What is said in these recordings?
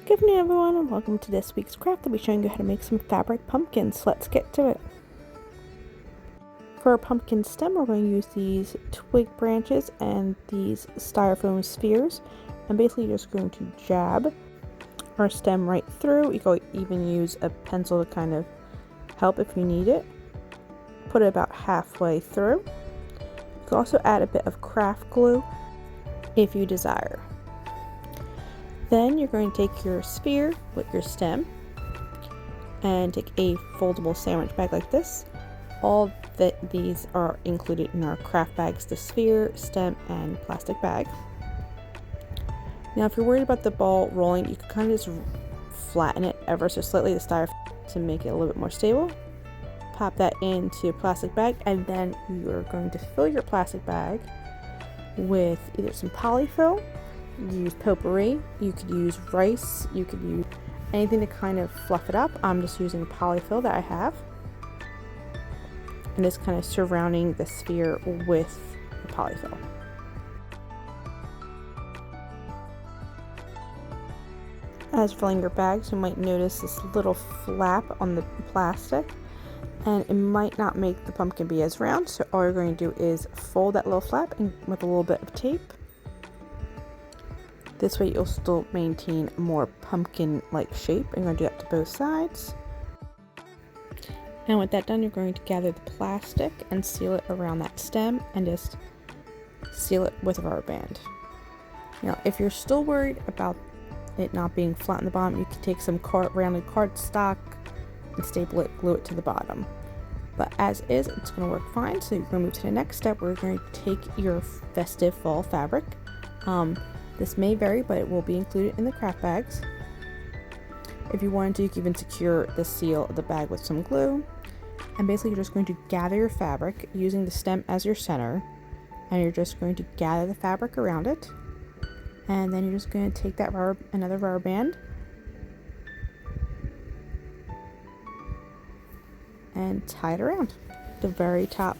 Good afternoon everyone, and welcome to this week's craft. I'll be showing you how to make some fabric pumpkins. Let's get to it. For our pumpkin stem, we're going to use these twig branches and these styrofoam spheres. And basically you're just going to jab our stem right through. You can even use a pencil to kind of help if you need it. Put it about halfway through. You can also add a bit of craft glue if you desire. Then you're going to take your sphere with your stem and take a foldable sandwich bag like this. All that these are included in our craft bags: the sphere, stem, and plastic bag. Now if you're worried about the ball rolling, you can kind of just flatten it ever so slightly, the styrofoam, to make it a little bit more stable. Pop that into a plastic bag, and then you're going to fill your plastic bag with either some polyfill. Use potpourri, you could use rice, you could use anything to kind of fluff it up. I'm just using polyfill that I have, and just kind of surrounding the sphere with the polyfill. As filling your bags, you might notice this little flap on the plastic, and it might not make the pumpkin be as round, so all you're going to do is fold that little flap and with a little bit of tape. This way you'll still maintain a more pumpkin-like shape. I'm going to do that to both sides. And with that done, you're going to gather the plastic and seal it around that stem and just seal it with a rubber band. Now, if you're still worried about it not being flat on the bottom, you can take some rounded cardstock and staple it, glue it to the bottom. But as is, it's going to work fine. So you're going to move to the next step. We're going to take your festive fall fabric. This may vary, but it will be included in the craft bags. If you wanted to, you can even secure the seal of the bag with some glue. And basically, you're just going to gather your fabric using the stem as your center. And you're just going to gather the fabric around it. And then you're just going to take that another rubber band and tie it around the very top.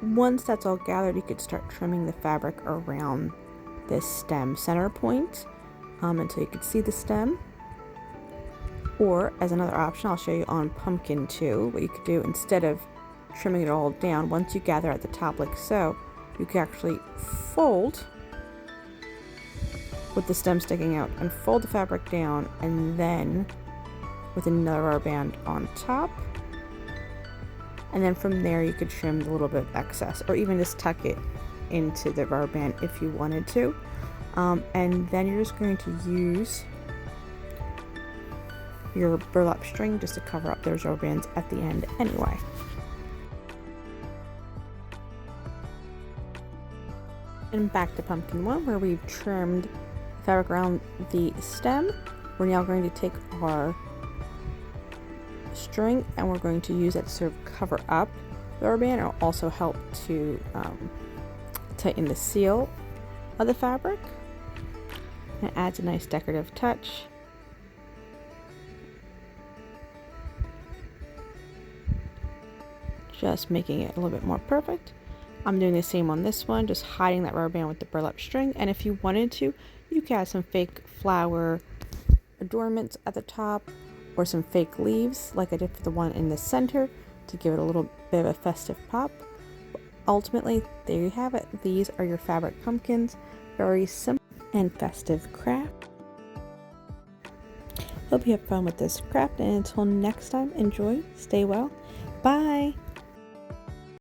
Once that's all gathered, you could start trimming the fabric around this stem center point until you can see the stem. Or as another option, I'll show you on pumpkin too, what you could do instead of trimming it all down. Once you gather at the top like so, you can actually fold with the stem sticking out and fold the fabric down, and then with another rubber band on top. And then from there you could trim the little bit of excess, or even just tuck it into the rubber band if you wanted to. And then you're just going to use your burlap string just to cover up those rubber bands at the end anyway. And back to pumpkin one, where we've trimmed the fabric around the stem. We're now going to take our string and we're going to use it to sort of cover up the rubber band. It'll also help to tighten the seal of the fabric, and it adds a nice decorative touch. Just making it a little bit more perfect. I'm doing the same on this one, just hiding that rubber band with the burlap string. And if you wanted to, you could add some fake flower adornments at the top, or some fake leaves like I did for the one in the center to give it a little bit of a festive pop. But ultimately, there you have it. These are your fabric pumpkins. Very simple and festive craft. Hope you have fun with this craft, and until next time, enjoy, stay well, bye!